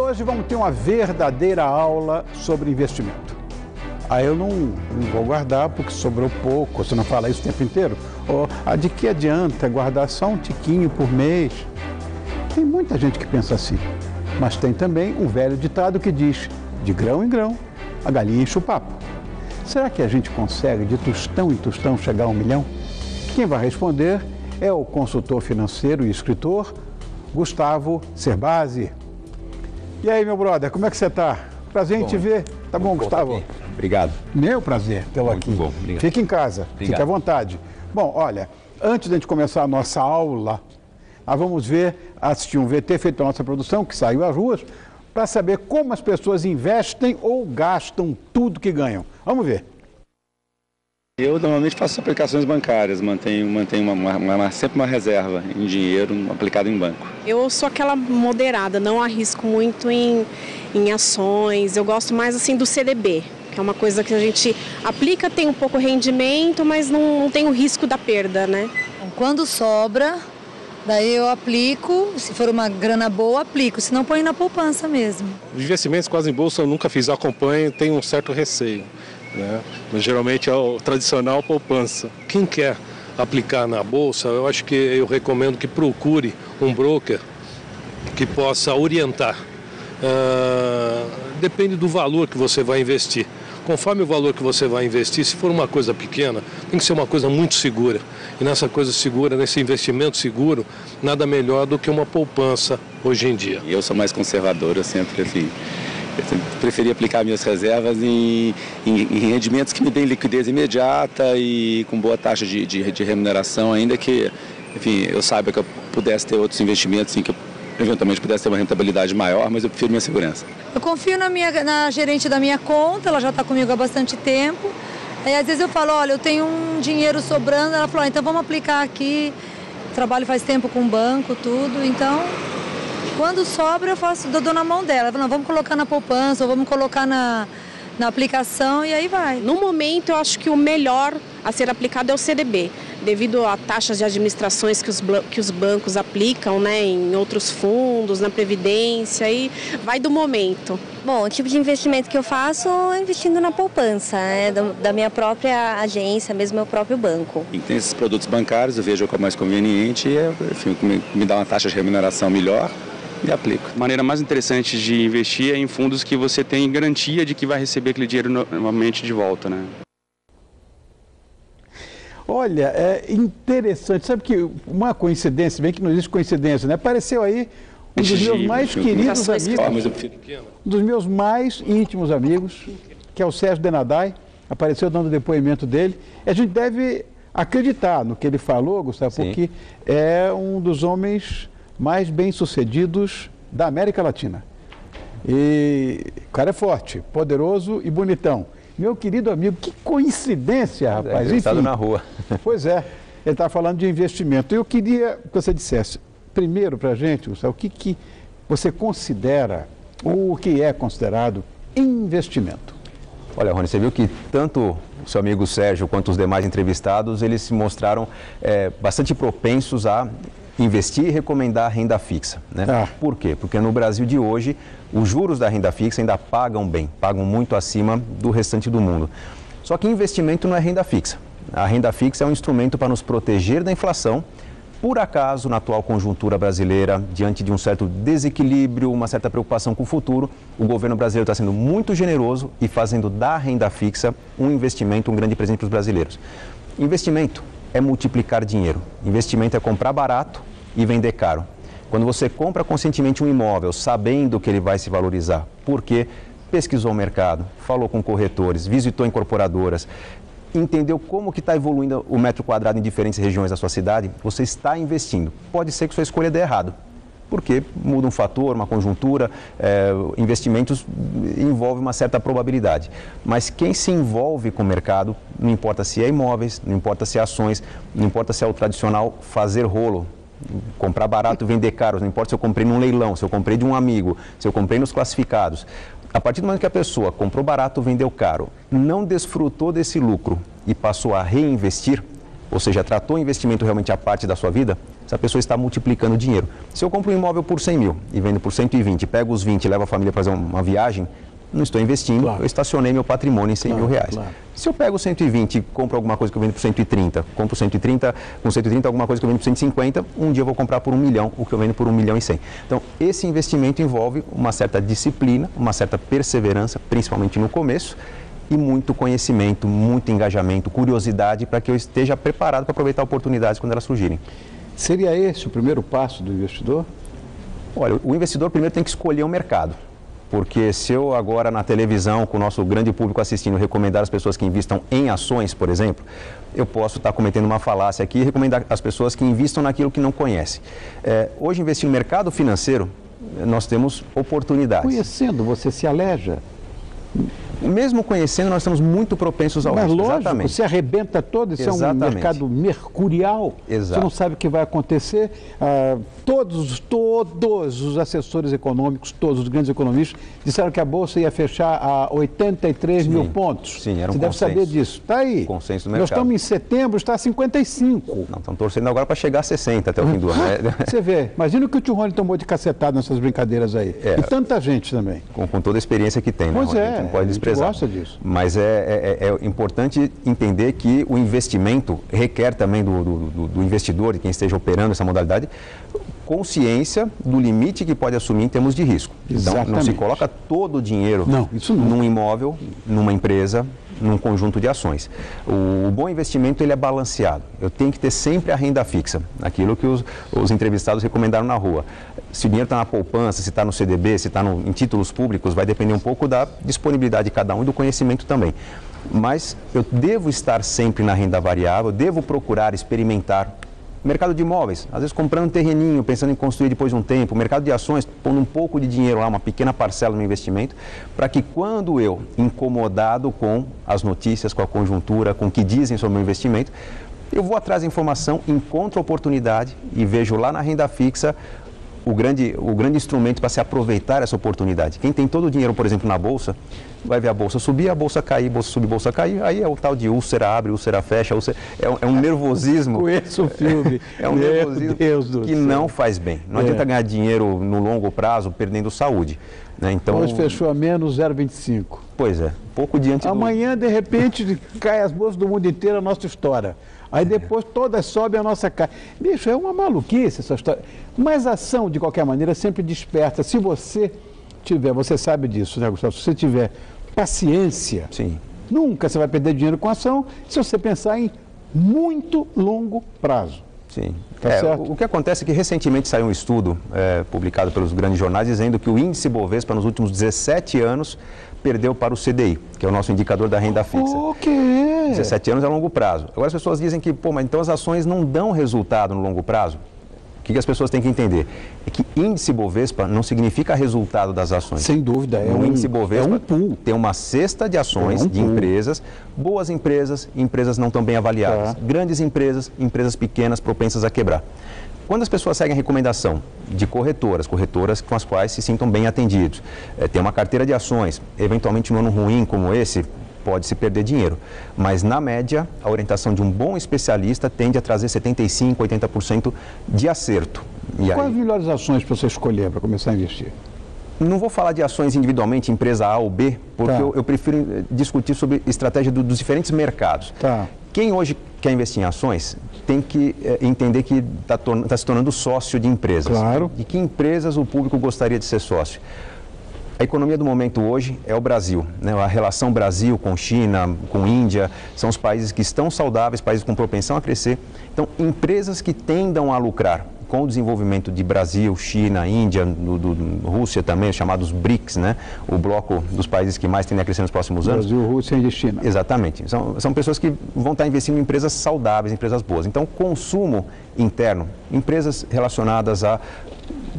hoje vamos ter uma verdadeira aula sobre investimento. Eu não vou guardar porque sobrou pouco, você não fala isso o tempo inteiro? De que adianta guardar só um tiquinho por mês? Tem muita gente que pensa assim, mas tem também um velho ditado que diz, de grão em grão, a galinha enche o papo. Será que a gente consegue de tostão em tostão chegar a 1 milhão? Quem vai responder é o consultor financeiro e escritor Gustavo Cerbasi. E aí, meu brother, como é que você está? Prazer em te ver. Tá bom, Gustavo? Obrigado. Meu prazer tê-lo aqui. Bom, obrigado. Fique em casa, fique à vontade. Bom, olha, antes de a gente começar a nossa aula, nós vamos assistir um VT feito pela nossa produção, que saiu às ruas, para saber como as pessoas investem ou gastam tudo que ganham. Vamos ver. Eu normalmente faço aplicações bancárias, mantenho sempre uma reserva em dinheiro aplicado em banco. Eu sou aquela moderada, não arrisco muito em ações, eu gosto mais assim do CDB, que é uma coisa que a gente aplica, tem um pouco rendimento, mas não tem o risco da perda, né? Quando sobra, daí eu aplico, se for uma grana boa, aplico, senão põe na poupança mesmo. Investimentos quase em bolsa eu nunca fiz, acompanho, tenho um certo receio. Mas geralmente é o tradicional poupança. Quem quer aplicar na bolsa, eu acho que eu recomendo que procure um broker que possa orientar. Depende do valor que você vai investir. Conforme o valor que você vai investir, se for uma coisa pequena, tem que ser uma coisa muito segura. E nessa coisa segura, nesse investimento seguro, nada melhor do que uma poupança hoje em dia. Eu sou mais conservador, eu sempre preferi aplicar minhas reservas em rendimentos que me deem liquidez imediata e com boa taxa de remuneração, ainda que, enfim, eu saiba que eu pudesse ter outros investimentos em que eu eventualmente pudesse ter uma rentabilidade maior, mas eu prefiro minha segurança. Eu confio na gerente da minha conta, ela já está comigo há bastante tempo. Aí às vezes eu falo, olha, eu tenho um dinheiro sobrando, ela falou, então vamos aplicar aqui, trabalho faz tempo com o banco, tudo, então... Quando sobra, eu dou na mão dela. Não, vamos colocar na poupança, ou vamos colocar na aplicação e aí vai. No momento, eu acho que o melhor a ser aplicado é o CDB, devido a taxas de administrações que os bancos aplicam, né, em outros fundos, na Previdência, e vai do momento. Bom, o tipo de investimento que eu faço é investindo na poupança, da minha própria agência, mesmo meu próprio banco. E tem esses produtos bancários, eu vejo qual é mais conveniente e, enfim, me dá uma taxa de remuneração melhor. E aplico. A maneira mais interessante de investir é em fundos que você tem garantia de que vai receber aquele dinheiro novamente de volta, né? Olha, é interessante. Sabe que uma coincidência, bem que não existe coincidência, né? Apareceu aí um dos meus mais queridos amigos, um dos meus mais íntimos amigos, que é o Sérgio Denadai, apareceu dando o depoimento dele. A gente deve acreditar no que ele falou, Gustavo, porque é um dos homens mais bem-sucedidos da América Latina. E o cara é forte, poderoso e bonitão. Meu querido amigo, que coincidência, rapaz. Enfim, na rua. Pois é, ele está falando de investimento. Eu queria que você dissesse, primeiro para a gente, Gustavo, o que você considera, ou o que é considerado investimento? Olha, Rony, você viu que tanto o seu amigo Sérgio quanto os demais entrevistados, eles se mostraram bastante propensos a investir e recomendar renda fixa, né? Por quê? Porque no Brasil de hoje, os juros da renda fixa ainda pagam bem, pagam muito acima do restante do mundo. Só que investimento não é renda fixa. A renda fixa é um instrumento para nos proteger da inflação. Por acaso, na atual conjuntura brasileira, diante de um certo desequilíbrio, uma certa preocupação com o futuro, o governo brasileiro está sendo muito generoso e fazendo da renda fixa um investimento, um grande presente para os brasileiros. Investimento é multiplicar dinheiro. Investimento é comprar barato e vender caro. Quando você compra conscientemente um imóvel, sabendo que ele vai se valorizar, porque pesquisou o mercado, falou com corretores, visitou incorporadoras, entendeu como que está evoluindo o metro quadrado em diferentes regiões da sua cidade, você está investindo. Pode ser que sua escolha dê errado, porque muda um fator, uma conjuntura, investimentos envolve uma certa probabilidade. Mas quem se envolve com o mercado, não importa se é imóveis, não importa se é ações, não importa se é o tradicional fazer rolo, comprar barato, vender caro, não importa se eu comprei num leilão, se eu comprei de um amigo, se eu comprei nos classificados. A partir do momento que a pessoa comprou barato, vendeu caro, não desfrutou desse lucro e passou a reinvestir, ou seja, tratou o investimento realmente a parte da sua vida, Essa pessoa está multiplicando o dinheiro. Se eu compro um imóvel por 100 mil e vendo por 120, pego os 20 e levo a família para fazer uma viagem, não estou investindo, claro. Eu estacionei meu patrimônio em 100 mil reais. Claro. Se eu pego 120 e compro alguma coisa que eu vendo por 130, compro 130, com 130 alguma coisa que eu vendo por 150, um dia eu vou comprar por 1 milhão, o que eu vendo por 1 milhão e 100. Então, esse investimento envolve uma certa disciplina, uma certa perseverança, principalmente no começo, e muito conhecimento, muito engajamento, curiosidade, para que eu esteja preparado para aproveitar oportunidades quando elas surgirem. Seria esse o primeiro passo do investidor? Olha, o investidor primeiro tem que escolher o mercado. Porque se eu agora na televisão, com o nosso grande público assistindo, recomendar as pessoas que investam em ações, por exemplo, eu posso estar cometendo uma falácia aqui e recomendar as pessoas que investam naquilo que não conhecem. Hoje, investir no mercado financeiro, nós temos oportunidades. Conhecendo, você se aleja. Mesmo conhecendo, nós estamos muito propensos ao risco. Mas lógico, exatamente. Você arrebenta todo, isso exatamente. É um mercado mercurial. Exato. Você não sabe o que vai acontecer. Todos os assessores econômicos, todos os grandes economistas, disseram que a Bolsa ia fechar a 83 mil pontos. Sim, era um Você deve saber disso. Está aí. Consenso do mercado. Nós estamos em setembro, está a 55. Não, estão torcendo agora para chegar a 60 até o fim do ano. Você vê, imagina o que o tio Rony tomou de cacetada nessas brincadeiras aí. E tanta gente também. Com toda a experiência que tem, né? Pois Rony? A gente não pode desprezar. Gosta disso. Mas é importante entender que o investimento requer também do investidor, de quem esteja operando essa modalidade, consciência do limite que pode assumir em termos de risco. Exatamente. Então, não se coloca todo o dinheiro num imóvel, numa empresa, num conjunto de ações. O bom investimento ele é balanceado. Eu tenho que ter sempre a renda fixa, aquilo que os entrevistados recomendaram na rua. Se o dinheiro está na poupança, se está no CDB, se está em títulos públicos, vai depender um pouco da disponibilidade de cada um e do conhecimento também. Mas eu devo estar sempre na renda variável, devo procurar experimentar. Mercado de imóveis, às vezes comprando um terreninho, pensando em construir depois de um tempo. Mercado de ações, pondo um pouco de dinheiro lá, uma pequena parcela no investimento, para que quando eu, incomodado com as notícias, com a conjuntura, com o que dizem sobre o meu investimento, eu vou atrás da informação, encontro a oportunidade e vejo lá na renda fixa o grande instrumento para se aproveitar essa oportunidade. Quem tem todo o dinheiro, por exemplo, na Bolsa, vai ver a Bolsa subir, a Bolsa cair, Bolsa subir, Bolsa cair, aí é o tal de úlcera abre, úlcera fecha, é um nervosismo. Conheço o filme. É um nervosismo que não faz bem. Não adianta ganhar dinheiro no longo prazo perdendo saúde. Né? Então, hoje fechou a menos 0,25. Pois é, pouco diante Amanhã, de repente, cai as bolsas do mundo inteiro, a nossa história. Aí depois todas sobem a nossa cara. Bicho, é uma maluquice essa história. Mas a ação, de qualquer maneira, sempre desperta. Se você tiver, você sabe disso, né, Gustavo? Se você tiver paciência, sim, nunca você vai perder dinheiro com ação se você pensar em muito longo prazo. Sim. O que acontece é que recentemente saiu um estudo publicado pelos grandes jornais dizendo que o índice Bovespa nos últimos 17 anos perdeu para o CDI, que é o nosso indicador da renda fixa. 17 anos é longo prazo. Agora as pessoas dizem que, mas então as ações não dão resultado no longo prazo. O que as pessoas têm que entender? É que índice Bovespa não significa resultado das ações. Sem dúvida. Índice Bovespa tem uma cesta de ações de empresas, boas empresas, empresas não tão bem avaliadas. Grandes empresas, empresas pequenas, propensas a quebrar. Quando as pessoas seguem a recomendação de corretoras com as quais se sintam bem atendidos, tem uma carteira de ações, eventualmente um ano ruim como esse, pode-se perder dinheiro. Mas, na média, a orientação de um bom especialista tende a trazer 75%, 80% de acerto. Quais as melhores ações para você escolher para começar a investir? Não vou falar de ações individualmente, empresa A ou B, porque eu prefiro discutir sobre estratégia dos diferentes mercados. Quem hoje quer investir em ações tem que entender que está se tornando sócio de empresas. Claro. De que empresas o público gostaria de ser sócio? A economia do momento hoje é o Brasil, né? A relação Brasil com China, com Índia, são os países que estão saudáveis, países com propensão a crescer. Então, empresas que tendam a lucrar com o desenvolvimento de Brasil, China, Índia, Rússia também, chamados BRICS, né? O bloco dos países que mais tendem a crescer nos próximos anos. Brasil, Rússia e China. Exatamente. São pessoas que vão estar investindo em empresas saudáveis, empresas boas. Então, consumo interno, empresas relacionadas a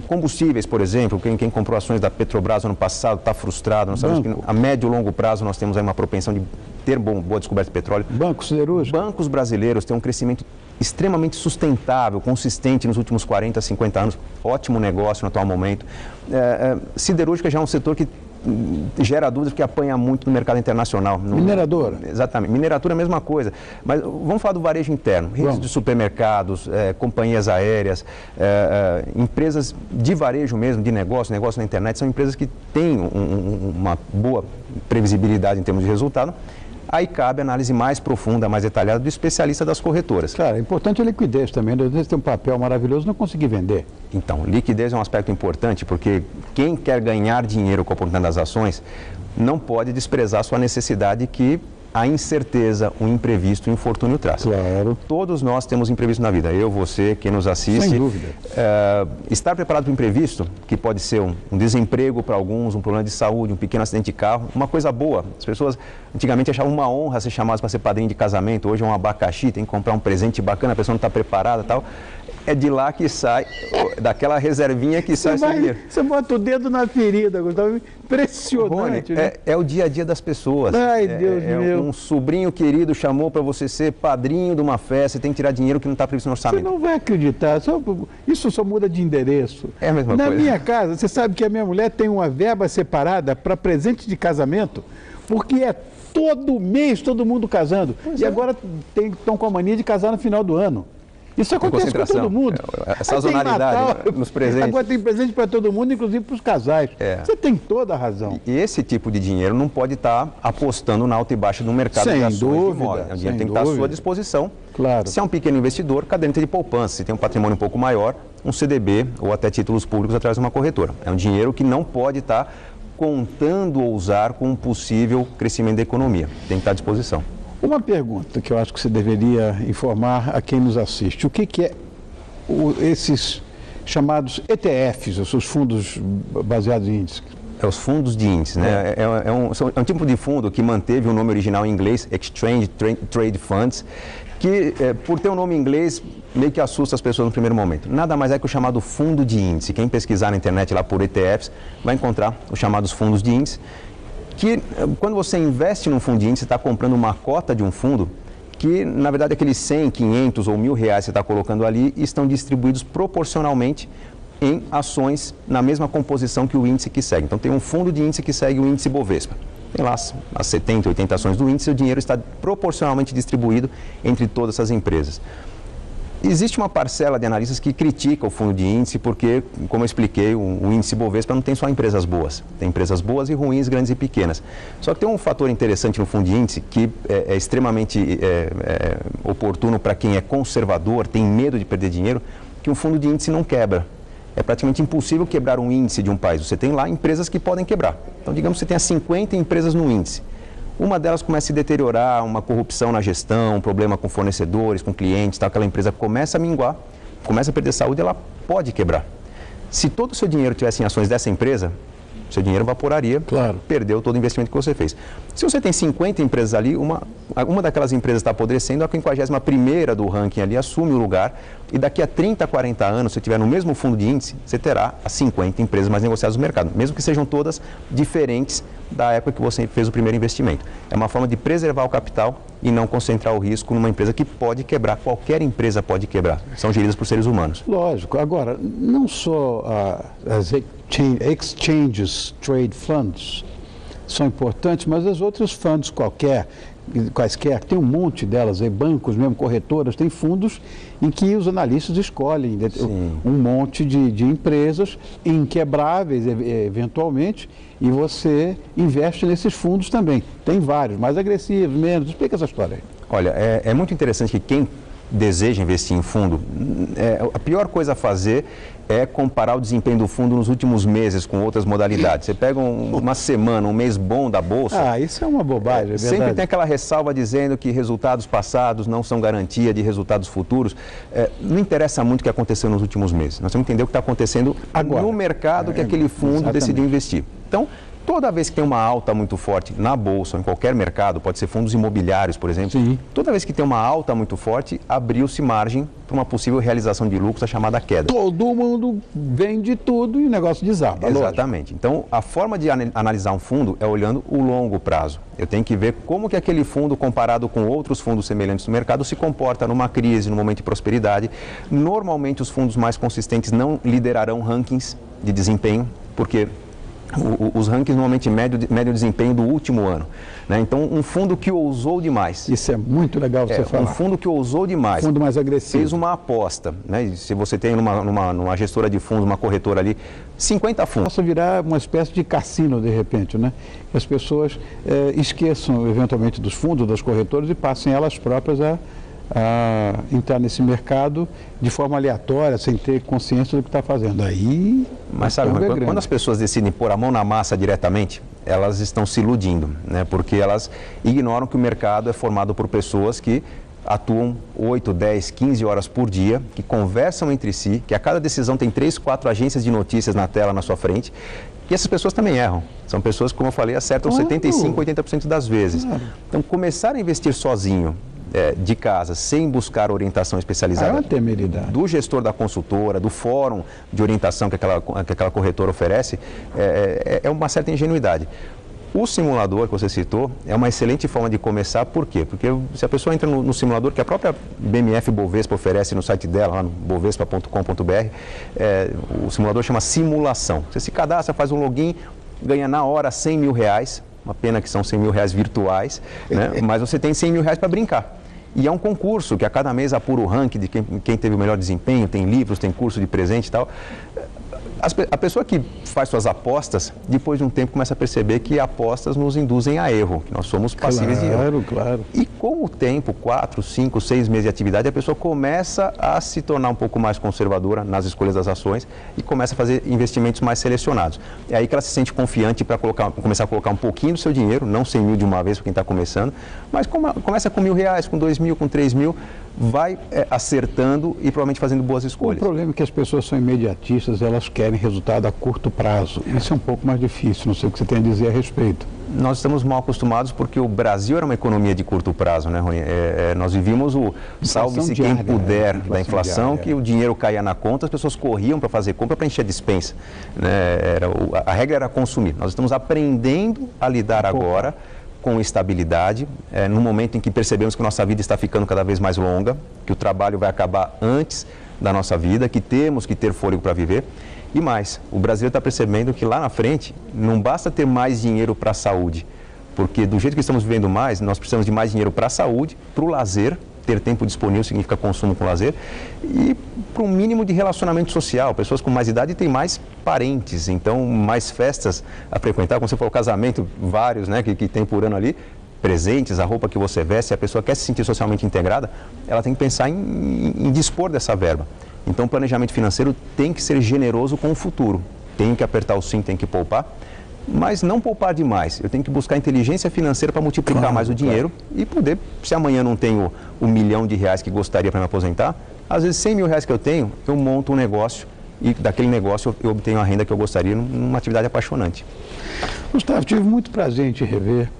combustíveis, por exemplo, quem comprou ações da Petrobras no ano passado está frustrado. Nós sabemos que a médio e longo prazo nós temos aí uma propensão de ter boa descoberta de petróleo. Bancos siderúrgicos. Bancos brasileiros têm um crescimento extremamente sustentável, consistente nos últimos 40, 50 anos. Ótimo negócio no atual momento. Siderúrgica já é um setor que gera dúvidas porque apanha muito no mercado internacional. Mineradora? Exatamente. Mineratura é a mesma coisa. Mas vamos falar do varejo interno. Redes de supermercados, companhias aéreas, empresas de varejo mesmo, de negócio na internet, são empresas que têm uma boa previsibilidade em termos de resultado. Aí cabe a análise mais profunda, mais detalhada do especialista das corretoras. Claro, é importante a liquidez também. Às vezes tem um papel maravilhoso e não conseguir vender. Então, liquidez é um aspecto importante porque quem quer ganhar dinheiro com a oportunidade das ações não pode desprezar a sua necessidade que a incerteza, o imprevisto, o infortúnio traz. Claro. Todos nós temos imprevisto na vida. Eu, você, quem nos assiste. Sem dúvida. Estar preparado para o imprevisto, que pode ser um desemprego para alguns, um problema de saúde, um pequeno acidente de carro, uma coisa boa. As pessoas antigamente achavam uma honra ser chamadas para ser padrinho de casamento. Hoje é um abacaxi, tem que comprar um presente bacana, a pessoa não está preparada e tal. É de lá que sai, daquela reservinha que sai esse dinheiro. Você bota o dedo na ferida, Gustavo. Impressionante. Rony, é o dia a dia das pessoas. Ai, Deus meu. Um sobrinho querido chamou para você ser padrinho de uma festa, você tem que tirar dinheiro que não está previsto no orçamento. Você não vai acreditar. Isso só muda de endereço. É a mesma coisa. Na minha casa, você sabe que a minha mulher tem uma verba separada para presente de casamento, porque é todo mês todo mundo casando. Pois agora estão com a mania de casar no final do ano. Isso acontece com todo mundo. A sazonalidade nos presentes. Agora tem presente para todo mundo, inclusive para os casais. Você tem toda a razão. E esse tipo de dinheiro não pode estar apostando na alta e baixa no mercado de ações de imóveis. O dinheiro tem que estar à sua disposição. Claro. Se é um pequeno investidor, caderneta de poupança. Se tem um patrimônio um pouco maior, um CDB ou até títulos públicos através de uma corretora. É um dinheiro que não pode estar contando ou usar com um possível crescimento da economia. Tem que estar à disposição. Uma pergunta que eu acho que você deveria informar a quem nos assiste. O que é esses chamados ETFs, os seus fundos baseados em índices? Os fundos de índice, né? É um tipo de fundo que manteve o nome original em inglês, Exchange Trade Funds, que por ter um nome em inglês meio que assusta as pessoas no primeiro momento. Nada mais é que o chamado fundo de índice. Quem pesquisar na internet lá por ETFs vai encontrar os chamados fundos de índice, que quando você investe num fundo de índice, você está comprando uma cota de um fundo que, na verdade, aqueles 100, 500 ou 1.000 reais que você está colocando ali estão distribuídos proporcionalmente em ações na mesma composição que o índice que segue. Então, tem um fundo de índice que segue o índice Bovespa. Tem lá as 70, 80 ações do índice e o dinheiro está proporcionalmente distribuído entre todas essas empresas. Existe uma parcela de analistas que critica o fundo de índice porque, como eu expliquei, o índice Bovespa não tem só empresas boas. Tem empresas boas e ruins, grandes e pequenas. Só que tem um fator interessante no fundo de índice que é extremamente oportuno para quem é conservador, tem medo de perder dinheiro, que um fundo de índice não quebra. É praticamente impossível quebrar um índice de um país. Você tem lá empresas que podem quebrar. Então, digamos que você tenha 50 empresas no índice. Uma delas começa a se deteriorar, uma corrupção na gestão, um problema com fornecedores, com clientes, tal, aquela empresa começa a minguar, começa a perder saúde, ela pode quebrar. Se todo o seu dinheiro tivesse em ações dessa empresa, seu dinheiro evaporaria, claro, perdeu todo o investimento que você fez. Se você tem 50 empresas ali, uma daquelas empresas está apodrecendo, a 51ª do ranking ali assume o lugar e daqui a 30, 40 anos, se você estiver no mesmo fundo de índice, você terá as 50 empresas mais negociadas no mercado, mesmo que sejam todas diferentes da época que você fez o primeiro investimento. É uma forma de preservar o capital e não concentrar o risco numa empresa que pode quebrar. Qualquer empresa pode quebrar. São geridas por seres humanos. Lógico. Agora, não só as exchanges trade funds são importantes, mas as outras fundos quaisquer, tem um monte delas, bancos mesmo, corretoras, tem fundos em que os analistas escolhem um monte de empresas inquebráveis, eventualmente, e você investe nesses fundos também. Tem vários, mais agressivos, menos. Explica essa história aí. Olha, é muito interessante que quem deseja investir em fundo, a pior coisa a fazer é comparar o desempenho do fundo nos últimos meses com outras modalidades. Você pega uma semana, um mês bom da Bolsa... isso é uma bobagem, é verdade. Sempre tem aquela ressalva dizendo que resultados passados não são garantia de resultados futuros. Não interessa muito o que aconteceu nos últimos meses. Nós temos que entender o que está acontecendo agora, no mercado que aquele fundo decidiu investir. Então, toda vez que tem uma alta muito forte na Bolsa, ou em qualquer mercado, pode ser fundos imobiliários, por exemplo, sim, toda vez que tem uma alta muito forte, abriu-se margem para uma possível realização de lucros, a chamada queda. Todo mundo vende tudo e o negócio desaba. Exatamente. Então, a forma de analisar um fundo é olhando o longo prazo. Eu tenho que ver como que aquele fundo, comparado com outros fundos semelhantes no mercado, se comporta numa crise, num momento de prosperidade. Normalmente, os fundos mais consistentes não liderarão rankings de desempenho, porque os rankings normalmente médio desempenho do último ano. Né? Então, um fundo que ousou demais. Isso é muito legal você falar. Um fundo que ousou demais. Fundo mais agressivo. Fez uma aposta. Né? Se você tem numa gestora de fundos, uma corretora ali, 50 fundos. Possa virar uma espécie de cassino, de repente, né? Que as pessoas esqueçam, eventualmente, dos fundos, das corretoras e passem elas próprias a entrar nesse mercado de forma aleatória, sem ter consciência do que está fazendo. Aí, mas sabe, quando as pessoas decidem pôr a mão na massa diretamente, elas estão se iludindo, né? Porque elas ignoram que o mercado é formado por pessoas que atuam 8, 10, 15 horas por dia, que conversam entre si, que a cada decisão tem 3, 4 agências de notícias na tela, na sua frente. E essas pessoas também erram. São pessoas, como eu falei, acertam 75, 80% das vezes. Então, começar a investir sozinho, de casa, sem buscar orientação especializada do gestor da consultora, do fórum de orientação que aquela corretora oferece, é uma certa ingenuidade. O simulador que você citou é uma excelente forma de começar, por quê? Porque se a pessoa entra no simulador que a própria BMF Bovespa oferece no site dela, lá no bovespa.com.br, o simulador chama simulação. Você se cadastra, faz um login, ganha na hora R$100 mil, uma pena que são R$100 mil virtuais, né? Mas você tem R$100 mil para brincar. E é um concurso que a cada mês apura o ranking de quem teve o melhor desempenho, tem livros, tem curso de presente e tal. A pessoa que faz suas apostas, depois de um tempo começa a perceber que apostas nos induzem a erro, que nós somos passíveis de erro. Claro. E com o tempo, 4, 5, 6 meses de atividade, a pessoa começa a se tornar um pouco mais conservadora nas escolhas das ações e começa a fazer investimentos mais selecionados. É aí que ela se sente confiante para começar a colocar um pouquinho do seu dinheiro, não 100 mil de uma vez para quem está começando, mas começa com R$1.000, com 2 mil, com 3 mil, vai acertando e provavelmente fazendo boas escolhas. O problema é que as pessoas são imediatistas, elas querem resultado a curto prazo. Isso é um pouco mais difícil, não sei o que você tem a dizer a respeito. Nós estamos mal acostumados porque o Brasil era uma economia de curto prazo, né, Rony? Nós vivíamos o salve-se quem puder da inflação, que o dinheiro caía na conta, as pessoas corriam para fazer compra para encher a despensa. Né? A regra era consumir. Nós estamos aprendendo a lidar agora com estabilidade, no momento em que percebemos que nossa vida está ficando cada vez mais longa, que o trabalho vai acabar antes da nossa vida, que temos que ter fôlego para viver. E mais, o brasileiro está percebendo que lá na frente não basta ter mais dinheiro para a saúde, porque do jeito que estamos vivendo mais, nós precisamos de mais dinheiro para a saúde, para o lazer, ter tempo disponível significa consumo com lazer, e para um mínimo de relacionamento social. Pessoas com mais idade têm mais parentes, então mais festas a frequentar, como você falou, casamento, vários, né, que tem por ano ali, presentes, a roupa que você veste, se a pessoa quer se sentir socialmente integrada, ela tem que pensar em dispor dessa verba. Então, o planejamento financeiro tem que ser generoso com o futuro. Tem que apertar o cinto, tem que poupar, mas não poupar demais. Eu tenho que buscar inteligência financeira para multiplicar mais o dinheiro e poder, se amanhã não tenho R$1 milhão que gostaria para me aposentar, às vezes R$100 mil que eu tenho, eu monto um negócio e daquele negócio eu obtenho a renda que eu gostaria numa atividade apaixonante. Gustavo, tive muito prazer em te rever.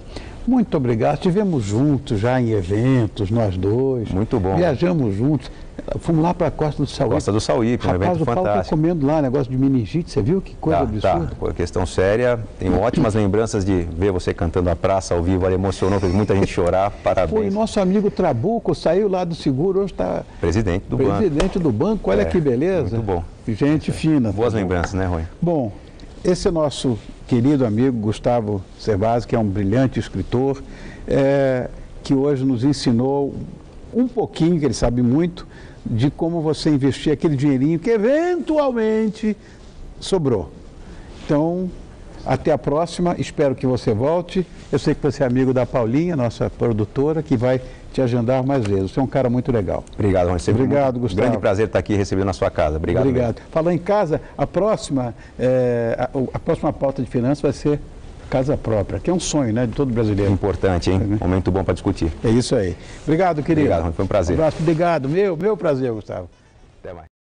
Muito obrigado. Estivemos juntos já em eventos, nós dois. Muito bom. Viajamos juntos. Fomos lá para a Costa do Sauípe. Costa do Sauípe, um evento fantástico. Rapaz, o Paulo está comendo lá, negócio de meningite, você viu que coisa absurda? Tá, questão séria. Tenho ótimas lembranças de ver você cantando a praça ao vivo, ele emocionou, fez muita gente chorar, parabéns. Foi nosso amigo Trabuco, saiu lá do seguro, hoje está... Presidente do banco, olha que beleza. Muito bom. Gente fina. Boas lembranças, né, Rony? Bom, esse é nosso querido amigo Gustavo Cerbasi, que é um brilhante escritor, que hoje nos ensinou um pouquinho, que ele sabe muito, de como você investir aquele dinheirinho que eventualmente sobrou. Então, até a próxima, espero que você volte. Eu sei que você é amigo da Paulinha, nossa produtora, que vai te agendar mais vezes. Você é um cara muito legal. Obrigado, Rony. Obrigado, Gustavo. Grande prazer estar aqui recebendo na sua casa. Obrigado. Obrigado. Falando em casa, a próxima pauta de finanças vai ser casa própria, que é um sonho, né, de todo brasileiro. Importante, hein? Momento bom para discutir. É isso aí. Obrigado, querido. Obrigado, foi um prazer. Um abraço. Obrigado. Meu prazer, Gustavo. Até mais.